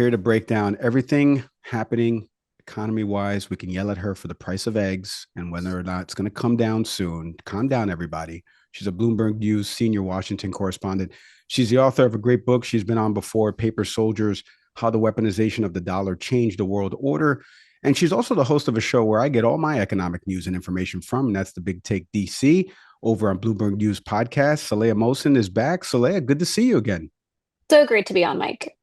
here to break down everything happening economy-wise. We can yell at her for the price of eggs and whether or not it's going to come down soon. Calm down, everybody. She's a Bloomberg News Senior Washington correspondent. She's the author of a great book. She's been on before, Paper Soldiers, How the Weaponization of the Dollar Changed the World Order. And she's also the host of a show where I get all my economic news and information from, and that's the Big Take DC over on Bloomberg News Podcast. Saleha Mohsin is back. Saleha, good to see you again. So great to be on, Mike.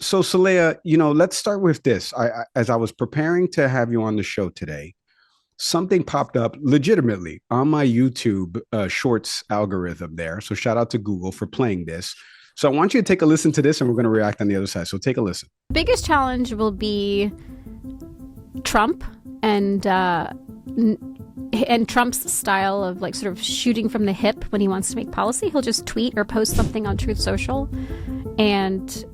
So, Saleha, let's start with this. As I was preparing to have you on the show today, something popped up legitimately on my YouTube Shorts algorithm there. So shout out to Google for playing this. So I want you to take a listen to this and we're going to react on the other side. So take a listen. Biggest challenge will be Trump and Trump's style of like sort of shooting from the hip when he wants to make policy. He'll just tweet or post something on Truth Social and,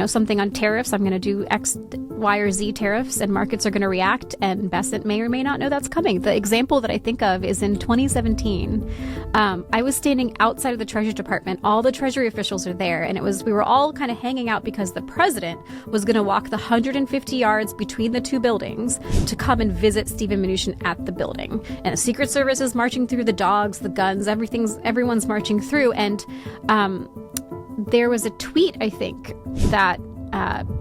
something on tariffs. I'm going to do X, Y, or Z tariffs and markets are going to react. And Bessent may or may not know that's coming. The example that I think of is in 2017. I was standing outside of the Treasury Department. All the Treasury officials are there. And we were all kind of hanging out because the president was going to walk the 150 yards between the two buildings to come and visit Steven Mnuchin at the building. And the Secret Service is marching through, the dogs, the guns, everyone's marching through. And there was a tweet, I think, that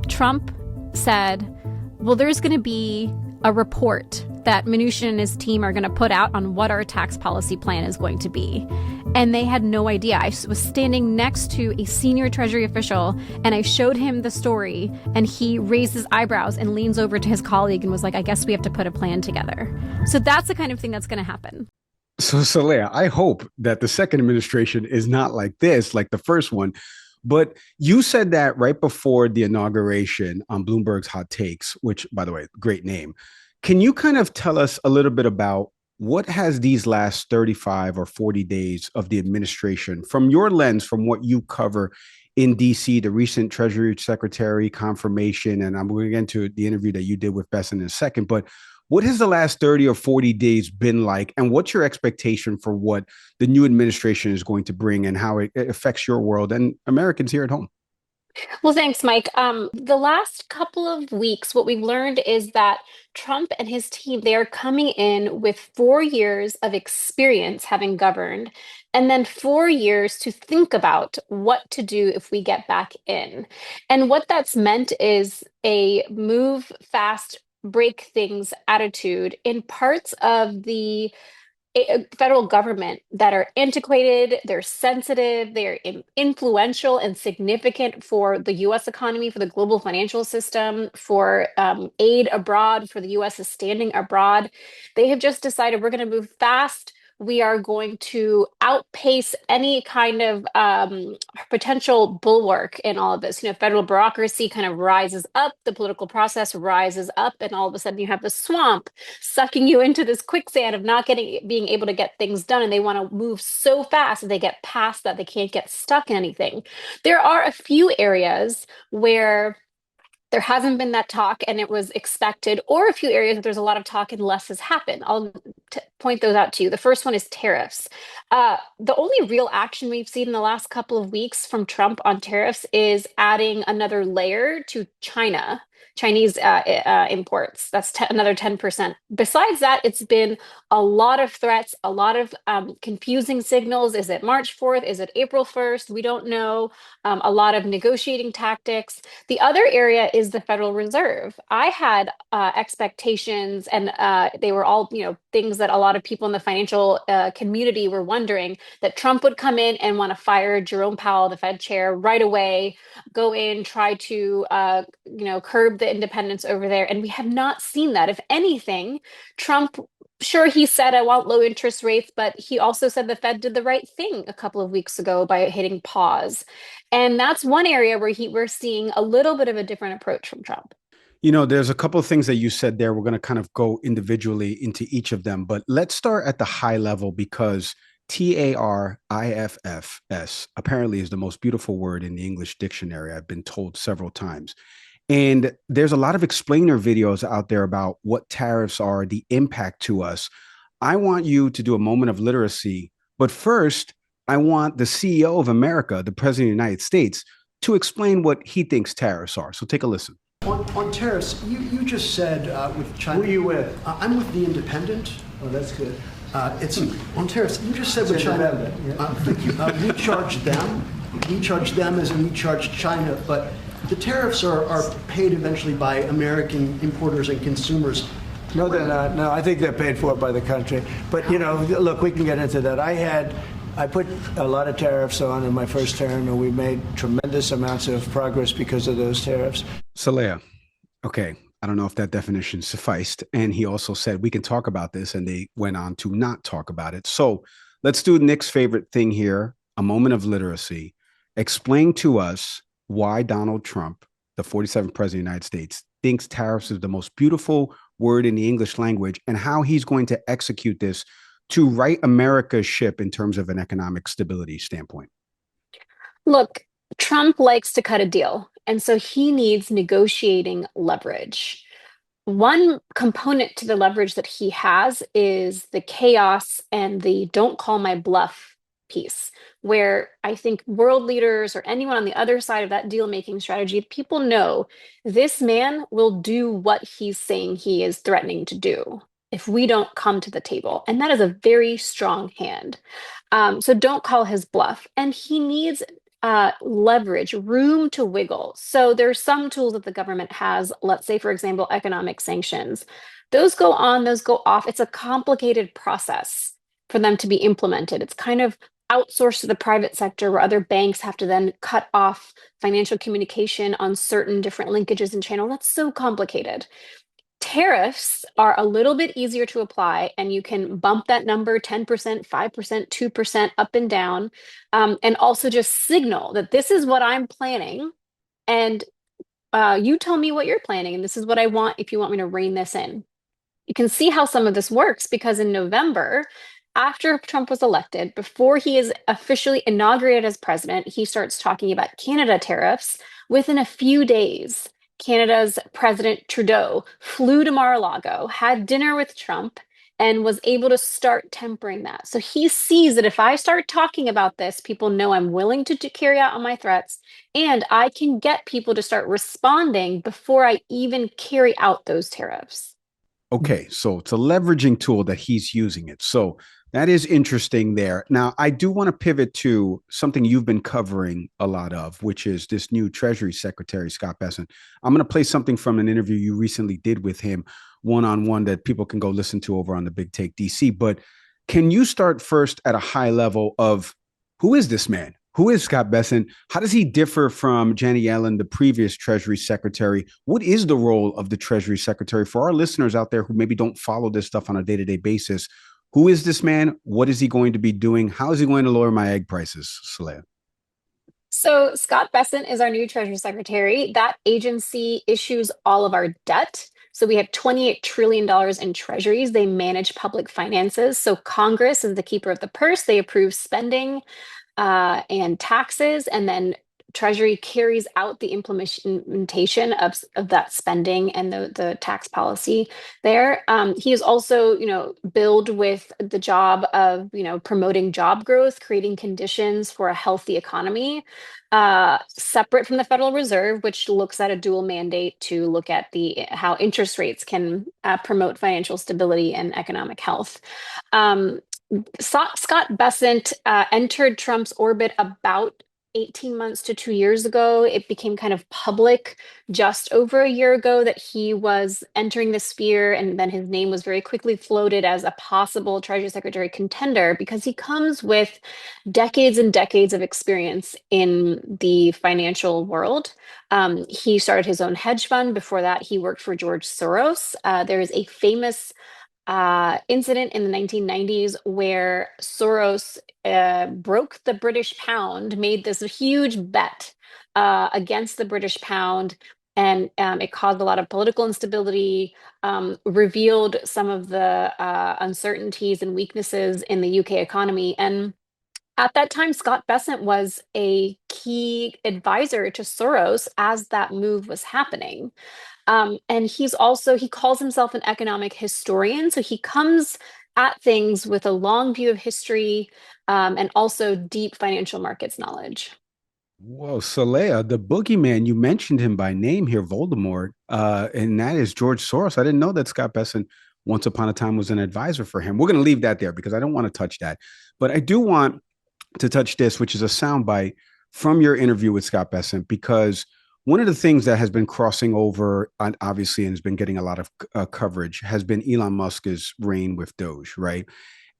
Trump said, well, there's going to be a report that Mnuchin and his team are going to put out on what our tax policy plan is going to be. And they had no idea. I was standing next to a senior Treasury official and I showed him the story and he raised his eyebrows and leans over to his colleague and was like, I guess we have to put a plan together. So that's the kind of thing that's going to happen. So, Saleha, I hope that the second administration is not like this, like the first one. But you said that right before the inauguration on Bloomberg's Hot Takes, which, by the way, great name. Can you kind of tell us a little bit about what has these last 35 or 40 days of the administration, from your lens, from what you cover in DC, the recent Treasury Secretary confirmation, and I'm going to get into the interview that you did with Bessent in a second, but what has the last 30 or 40 days been like? And what's your expectation for what the new administration is going to bring and how it affects your world and Americans here at home? Well, thanks, Mike. The last couple of weeks, what we've learned is that Trump and his team, they are coming in with 4 years of experience having governed, and then 4 years to think about what to do if we get back in. And what that's meant is a move fast, break things attitude in parts of the federal government that are antiquated, they're sensitive, they're influential and significant for the US economy, for the global financial system, for aid abroad, for the US's standing abroad. They have just decided we're going to move fast. We are going to outpace any kind of potential bulwark in all of this. Federal bureaucracy kind of rises up, the political process rises up, and all of a sudden you have the swamp sucking you into this quicksand of not being able to get things done. And they want to move so fast that they get past that, they can't get stuck in anything. There are a few areas where there hasn't been that talk and it was expected, or a few areas that there's a lot of talk and less has happened. I'll point those out to you. The first one is tariffs. The only real action we've seen in the last couple of weeks from Trump on tariffs is adding another layer to Chinese imports. That's another 10%. Besides that, it's been a lot of threats, a lot of confusing signals. Is it March 4th? Is it April 1st? We don't know. A lot of negotiating tactics. The other area is the Federal Reserve. I had expectations, and they were all, things that a lot of people in the financial community were wondering, that Trump would come in and want to fire Jerome Powell, the Fed chair, right away, go in, try to, curb the independence over there. And we have not seen that. If anything, Trump, sure, he said, I want low interest rates, but he also said the Fed did the right thing a couple of weeks ago by hitting pause. And that's one area where we're seeing a little bit of a different approach from Trump. There's a couple of things that you said there. We're going to kind of go individually into each of them, but let's start at the high level because tariffs apparently is the most beautiful word in the English dictionary. I've been told several times. And there's a lot of explainer videos out there about what tariffs are, the impact to us. I want you to do a moment of literacy. But first, I want the CEO of America, the President of the United States, to explain what he thinks tariffs are. So take a listen. On tariffs, you just said with China. Who are you with? I'm with The Independent. Oh, that's good. It's on tariffs. You just said with China. Thank you. We charge them. We charge them as in we charge China. But the tariffs are paid eventually by American importers and consumers. No, they're not. No, I think they're paid for by the country. But, look, we can get into that. I put a lot of tariffs on in my first term, and we made tremendous amounts of progress because of those tariffs. Saleha, okay, I don't know if that definition sufficed. And he also said we can talk about this, and they went on to not talk about it. So let's do Nick's favorite thing here, a moment of literacy. Explain to us why Donald Trump, the 47th president of the United States, thinks tariffs is the most beautiful word in the English language, and how he's going to execute this to right America's ship in terms of an economic stability standpoint. Look, Trump likes to cut a deal, and so he needs negotiating leverage. One component to the leverage that he has is the chaos and the don't call my bluff piece, where I think world leaders or anyone on the other side of that deal-making strategy, people know this man will do what he's saying he is threatening to do if we don't come to the table. And that is a very strong hand. So don't call his bluff. And he needs leverage, room to wiggle. So there's some tools that the government has, let's say, for example, economic sanctions. Those go on, those go off. It's a complicated process for them to be implemented. It's kind of outsourced to the private sector, where other banks have to then cut off financial communication on certain different linkages and channels. That's so complicated. Tariffs are a little bit easier to apply, and you can bump that number 10%, 5%, 2% up and down, and also just signal that this is what I'm planning, and you tell me what you're planning, and this is what I want if you want me to rein this in. You can see how some of this works, because in November, after Trump was elected, before he is officially inaugurated as president, he starts talking about Canada tariffs. Within a few days, Canada's President Trudeau flew to Mar-a-Lago, had dinner with Trump, and was able to start tempering that. So he sees that if I start talking about this, people know I'm willing to carry out on my threats, and I can get people to start responding before I even carry out those tariffs. Okay, so it's a leveraging tool that he's using it. So that is interesting there. Now, I do want to pivot to something you've been covering a lot of, which is this new Treasury Secretary, Scott Bessent. I'm going to play something from an interview you recently did with him, one-on-one, that people can go listen to over on the Big Take DC. But can you start first at a high level of who is this man? Who is Scott Bessent? How does he differ from Janet Yellen, the previous Treasury Secretary? What is the role of the Treasury Secretary for our listeners out there who maybe don't follow this stuff on a day-to-day basis? Who is this man? What is he going to be doing? How is he going to lower my egg prices, Saleha? So Scott Bessent is our new Treasury Secretary. That agency issues all of our debt. So we have $28 trillion in treasuries. They manage public finances. So Congress is the keeper of the purse. They approve spending and taxes, and then Treasury carries out the implementation of that spending and the tax policy there. He is also, billed with the job of, promoting job growth, creating conditions for a healthy economy, separate from the Federal Reserve, which looks at a dual mandate to look at how interest rates can promote financial stability and economic health. Scott Bessent entered Trump's orbit about 18 months to 2 years ago. It became kind of public just over a year ago that he was entering the sphere, and then his name was very quickly floated as a possible Treasury Secretary contender because he comes with decades and decades of experience in the financial world. He started his own hedge fund. Before that, he worked for George Soros. There is a famous incident in the 1990s where Soros broke the British pound, made this huge bet against the British pound, and it caused a lot of political instability, revealed some of the uncertainties and weaknesses in the UK economy. And at that time, Scott Bessent was a key advisor to Soros as that move was happening. And he calls himself an economic historian. So he comes at things with a long view of history and also deep financial markets knowledge. Whoa, Saleha, the boogeyman, you mentioned him by name here, Voldemort, and that is George Soros. I didn't know that Scott Bessent once upon a time was an advisor for him. We're going to leave that there because I don't want to touch that. But I do want to touch this, which is a soundbite from your interview with Scott Bessent, because one of the things that has been crossing over, obviously, and has been getting a lot of coverage, has been Elon Musk's reign with Doge, right?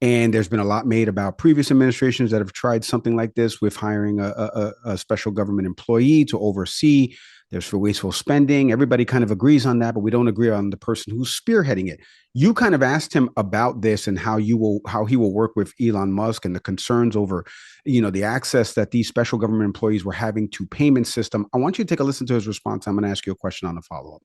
And there's been a lot made about previous administrations that have tried something like this with hiring a special government employee to oversee. There's for wasteful spending. Everybody kind of agrees on that, but we don't agree on the person who's spearheading it. You kind of asked him about this and how he will work with Elon Musk and the concerns over, the access that these special government employees were having to payment system. I want you to take a listen to his response. I'm going to ask you a question on the follow up.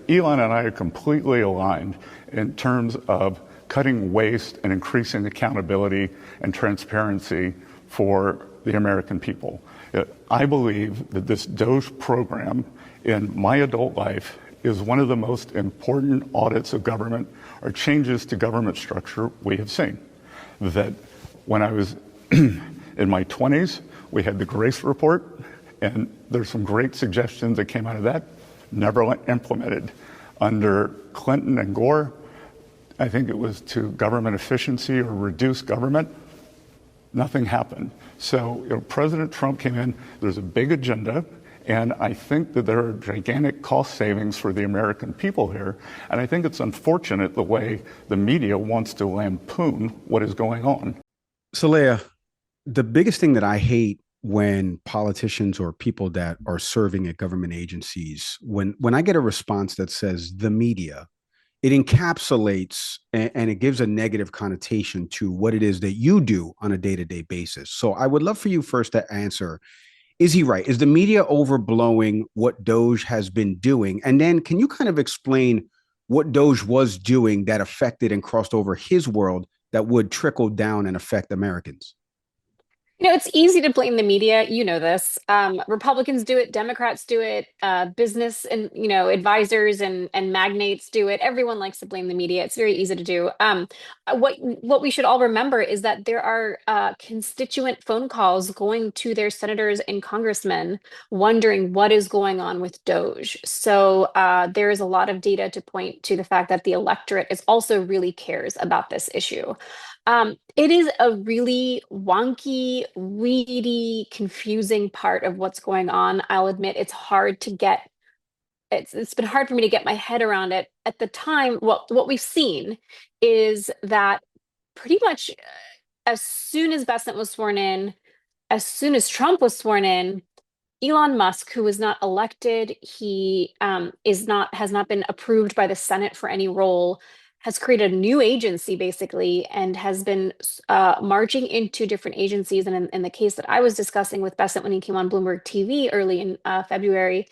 Elon and I are completely aligned in terms of cutting waste and increasing accountability and transparency for the American people. I believe that this DOGE program in my adult life is one of the most important audits of government or changes to government structure we have seen. That when I was in my 20s, we had the Grace Report, and there's some great suggestions that came out of that, never implemented. Under Clinton and Gore, I think it was to government efficiency or reduce government. Nothing happened. So President Trump came in, there's a big agenda, and I think that there are gigantic cost savings for the American people here. And I think it's unfortunate the way the media wants to lampoon what is going on. Saleha, the biggest thing that I hate when politicians or people that are serving at government agencies, when I get a response that says the media, it encapsulates and it gives a negative connotation to what it is that you do on a day-to-day basis. So I would love for you first to answer, is he right? Is the media overblowing what DOGE has been doing? And then can you kind of explain what DOGE was doing that affected and crossed over his world that would trickle down and affect Americans? It's easy to blame the media. You know this. Republicans do it. Democrats do it. Business and advisors and magnates do it. Everyone likes to blame the media. It's very easy to do. What we should all remember is that there are constituent phone calls going to their senators and congressmen wondering what is going on with DOGE. So there is a lot of data to point to the fact that the electorate is also really cares about this issue. It is a really wonky, weedy, confusing part of what's going on. I'll admit it's hard to get. It's been hard for me to get my head around it. At the time, what we've seen is that pretty much as soon as Bessent was sworn in, as soon as Trump was sworn in, Elon Musk, who was not elected, he has not been approved by the Senate for any role, has created a new agency basically and has been marching into different agencies. And in the case that I was discussing with Bessent when he came on Bloomberg TV early in February,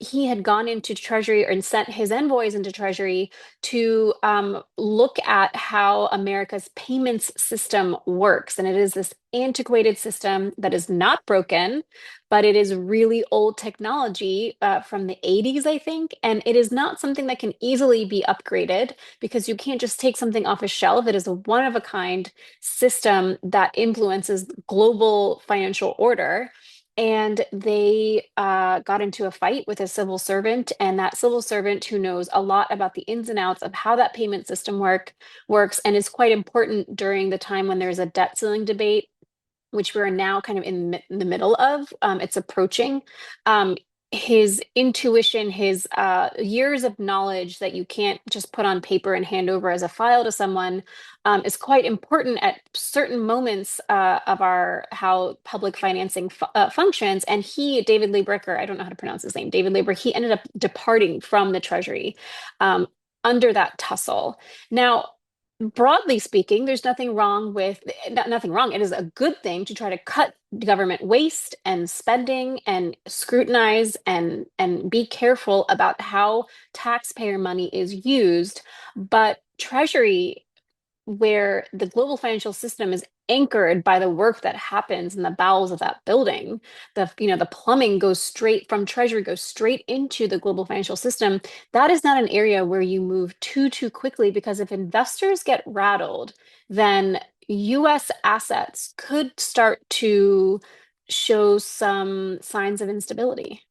he had gone into Treasury and sent his envoys into Treasury to look at how America's payments system works. And it is this antiquated system that is not broken, but it is really old technology from the 80s, I think. And it is not something that can easily be upgraded because you can't just take something off a shelf. It is a one-of-a-kind system that influences global financial order. And they got into a fight with a civil servant, and that civil servant who knows a lot about the ins and outs of how that payment system works and is quite important during the time when there's a debt ceiling debate, which we're now kind of in the middle of. It's approaching. His intuition, his years of knowledge that you can't just put on paper and hand over as a file to someone is quite important at certain moments of how public financing functions. And David Liebricker, I don't know how to pronounce his name, David Lieber, he ended up departing from the Treasury under that tussle. Now, broadly speaking, there's nothing wrong. It is a good thing to try to cut government waste and spending and scrutinize and be careful about how taxpayer money is used. But Treasury, where the global financial system is anchored by the work that happens in the bowels of that building, the plumbing goes straight from Treasury, goes straight into the global financial system. That is not an area where you move too quickly, because if investors get rattled, then US assets could start to shows some signs of instability.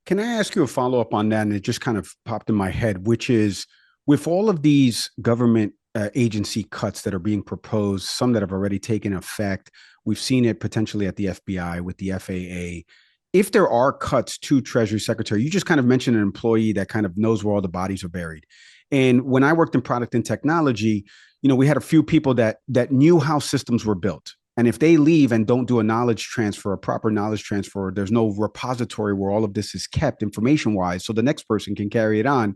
Can I ask you a follow-up on that? And it just kind of popped in my head, which is with all of these government agency cuts that are being proposed, some that have already taken effect, we've seen it potentially at the FBI with the FAA. If there are cuts to Treasury Secretary, you just kind of mentioned an employee that kind of knows where all the bodies are buried. And when I worked in product and technology, we had a few people that knew how systems were built. And if they leave and don't do a knowledge transfer, a proper knowledge transfer, there's no repository where all of this is kept information wise, so the next person can carry it on.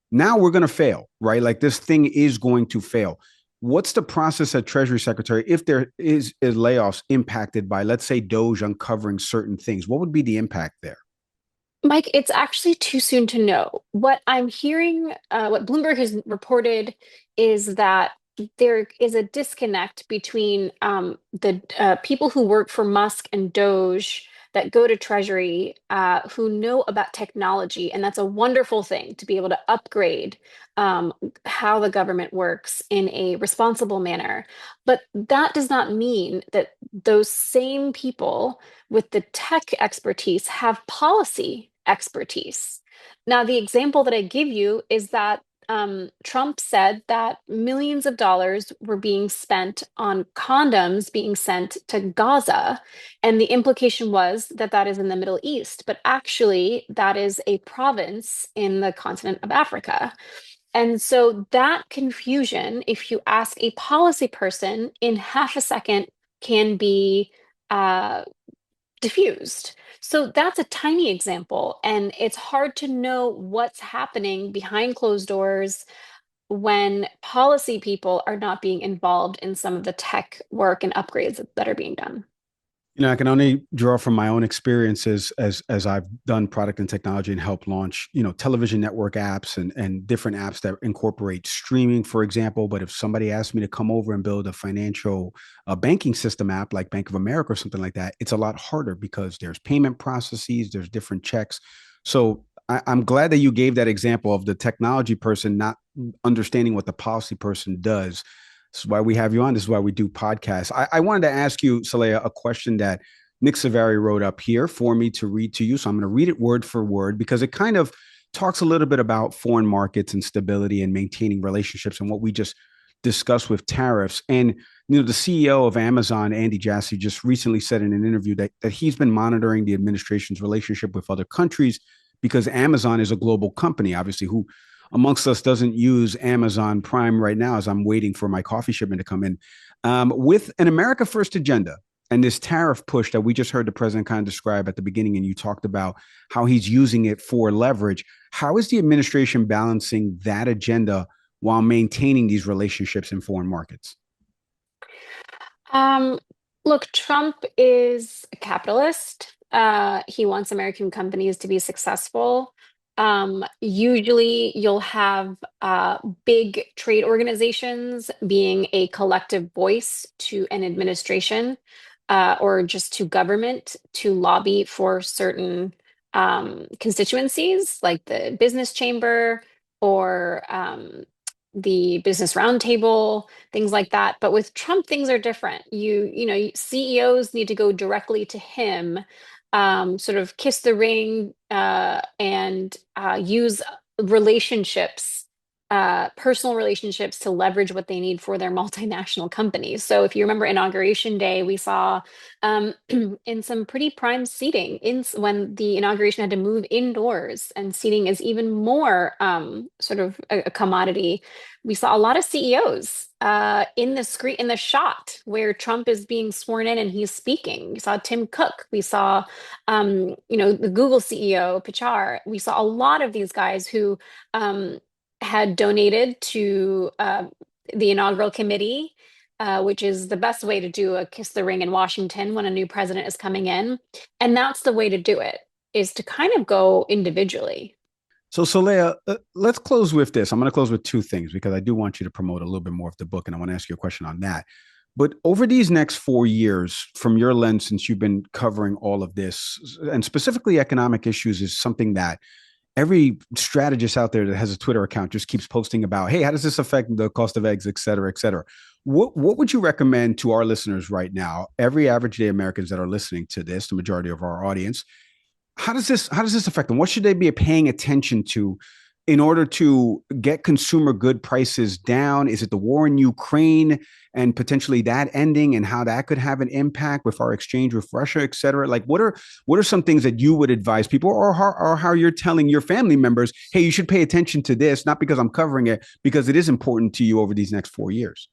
Now we're going to fail, right? Like this thing is going to fail. What's the process at Treasury Secretary if there is layoffs impacted by, let's say, DOGE uncovering certain things? What would be the impact there? Mike, it's actually too soon to know. What I'm hearing, what Bloomberg has reported is that there is a disconnect between the people who work for Musk and DOGE that go to Treasury who know about technology. And that's a wonderful thing to be able to upgrade how the government works in a responsible manner. But that does not mean that those same people with the tech expertise have policy expertise. Now, the example that I give you is that Trump said that millions of dollars were being spent on condoms being sent to Gaza. And the implication was that that is in the Middle East, but actually that is a province in the continent of Africa. And so that confusion, if you ask a policy person in half a second, can be diffused. So that's a tiny example, and it's hard to know what's happening behind closed doors when policy people are not being involved in some of the tech work and upgrades that are being done. I can only draw from my own experiences as I've done product and technology and helped launch, television network apps and different apps that incorporate streaming, for example. But if somebody asked me to come over and build a financial banking system app like Bank of America or something like that, it's a lot harder because there's payment processes, there's different checks. So I'm glad that you gave that example of the technology person not understanding what the policy person does. This is why we have you on. This is why we do podcasts. I wanted to ask you, Saleha, a question that Nick Savary wrote up here for me to read to you. So I'm going to read it word for word because it kind of talks a little bit about foreign markets and stability and maintaining relationships and what we just discussed with tariffs. And, the CEO of Amazon, Andy Jassy, just recently said in an interview that he's been monitoring the administration's relationship with other countries because Amazon is a global company, obviously, who amongst us doesn't use Amazon Prime right now as I'm waiting for my coffee shipment to come in, with an America First agenda and this tariff push that we just heard the president kind of describe at the beginning, and you talked about how he's using it for leverage. How is the administration balancing that agenda while maintaining these relationships in foreign markets? Look, Trump is a capitalist. He wants American companies to be successful. Usually you'll have big trade organizations being a collective voice to an administration or just to government to lobby for certain constituencies like the business chamber or the business roundtable, things like that. But with Trump, things are different. CEOs need to go directly to him, sort of kiss the ring and use relationships, personal relationships to leverage what they need for their multinational companies. So if you remember Inauguration Day, we saw in some pretty prime seating when the inauguration had to move indoors and seating is even more sort of a commodity. We saw a lot of CEOs in the shot where Trump is being sworn in and he's speaking. We saw Tim Cook. We saw, the Google CEO, Pichar. We saw a lot of these guys who had donated to the inaugural committee, which is the best way to do a kiss the ring in Washington when a new president is coming in. And that's the way to do it, is to kind of go individually. So, Saleha, let's close with this. I'm going to close with two things because I do want you to promote a little bit more of the book, and I want to ask you a question on that. But over these next 4 years, from your lens, since you've been covering all of this, and specifically economic issues is something that every strategist out there that has a Twitter account just keeps posting about, hey, how does this affect the cost of eggs, et cetera, et cetera. What would you recommend to our listeners right now, every average day Americans that are listening to this, the majority of our audience? How does this affect them? What should they be paying attention to in order to get consumer good prices down? Is it the war in Ukraine and potentially that ending and how that could have an impact with our exchange with Russia, et cetera? Like, what are some things that you would advise people, or how you're telling your family members, hey, you should pay attention to this, not because I'm covering it, because it is important to you over these next 4 years?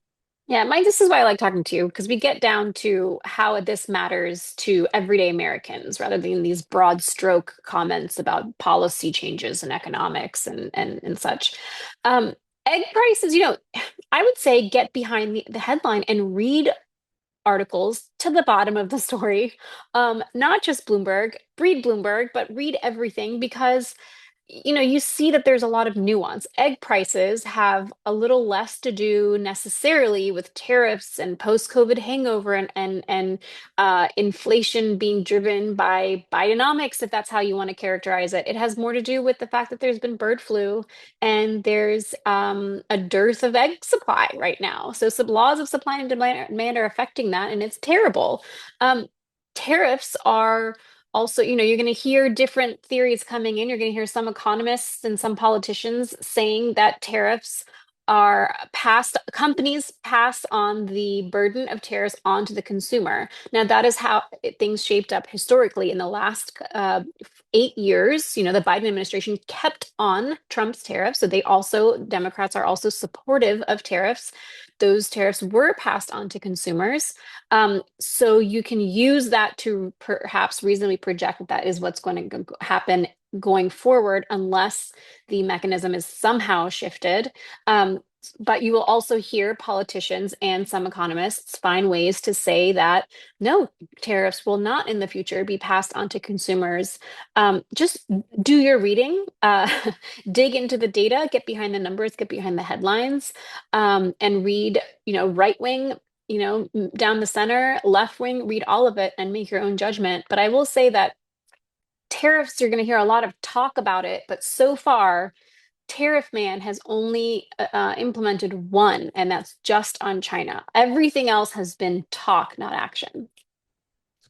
Yeah, Mike, this is why I like talking to you, because we get down to how this matters to everyday Americans rather than these broad stroke comments about policy changes and economics and such. Egg prices, I would say get behind the headline and read articles to the bottom of the story. Not just Bloomberg, read Bloomberg, but read everything because you see that there's a lot of nuance. Egg prices have a little less to do necessarily with tariffs and post-COVID hangover and inflation being driven by Bidenomics, if that's how you want to characterize it. It has more to do with the fact that there's been bird flu and there's a dearth of egg supply right now. So some laws of supply and demand are affecting that, and it's terrible. Tariffs are also, you're going to hear different theories coming in. You're going to hear some economists and some politicians saying that tariffs are companies pass on the burden of tariffs onto the consumer. Now, that is how things shaped up historically in the last 8 years. The Biden administration kept on Trump's tariffs. So Democrats are also supportive of tariffs. Those tariffs were passed on to consumers. So you can use that to perhaps reasonably project that is what's going to happen going forward, unless the mechanism is somehow shifted. But you will also hear politicians and some economists find ways to say that no, tariffs will not in the future be passed on to consumers. Just do your reading, dig into the data, get behind the numbers, get behind the headlines, and read, right wing, down the center, left wing, read all of it and make your own judgment. But I will say that tariffs, you're going to hear a lot of talk about it, but so far, Tariff Man has only implemented one, and that's just on China. Everything else has been talk, not action.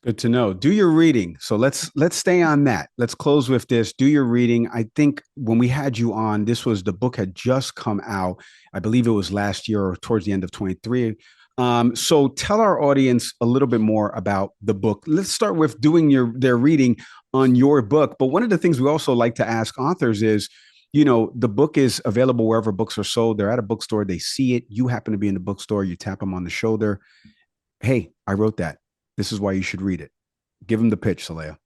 Good to know. Do your reading. So let's stay on that. Let's close with this. Do your reading. I think when we had you on, the book had just come out. I believe it was last year or towards the end of 23. So tell our audience a little bit more about the book. Let's start with doing their reading on your book. But one of the things we also like to ask authors is, the book is available wherever books are sold. They're at a bookstore. They see it. You happen to be in the bookstore. You tap them on the shoulder. Hey, I wrote that. This is why you should read it. Give them the pitch, Saleha.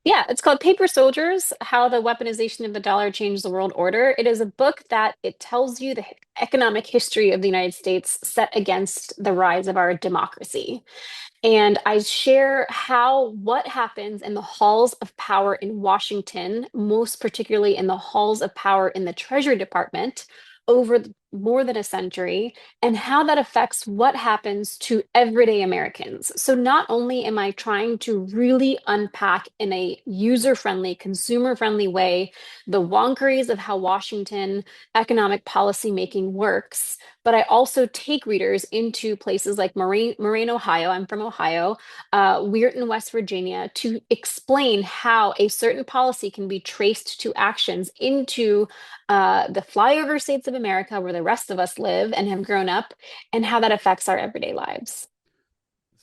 Yeah, it's called Paper Soldiers: How the Weaponization of the Dollar Changed the World Order. It is a book that it tells you the economic history of the United States set against the rise of our democracy. And I share what happens in the halls of power in Washington, most particularly in the halls of power in the Treasury Department over more than a century, and how that affects what happens to everyday Americans. So not only am I trying to really unpack in a user-friendly, consumer-friendly way the wonkeries of how Washington economic policy making works, but I also take readers into places like Moraine, Ohio. I'm from Ohio, Weirton, West Virginia, to explain how a certain policy can be traced to actions into the flyover states of America, where the rest of us live and have grown up, and how that affects our everyday lives.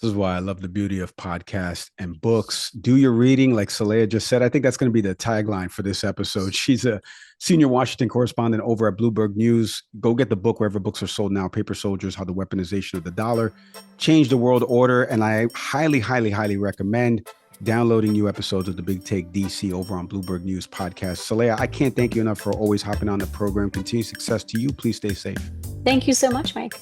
This is why I love the beauty of podcasts and books. Do your reading, like Saleha just said. I think that's going to be the tagline for this episode. She's a senior Washington correspondent over at Bloomberg News. Go get the book wherever books are sold now, Paper Soldiers: How the Weaponization of the Dollar Changed the World Order. And I highly, highly, highly recommend downloading new episodes of the Big Take DC over on Bloomberg News podcast. Saleha, I can't thank you enough for always hopping on the program. Continued success to you. Please stay safe. Thank you so much, Mike.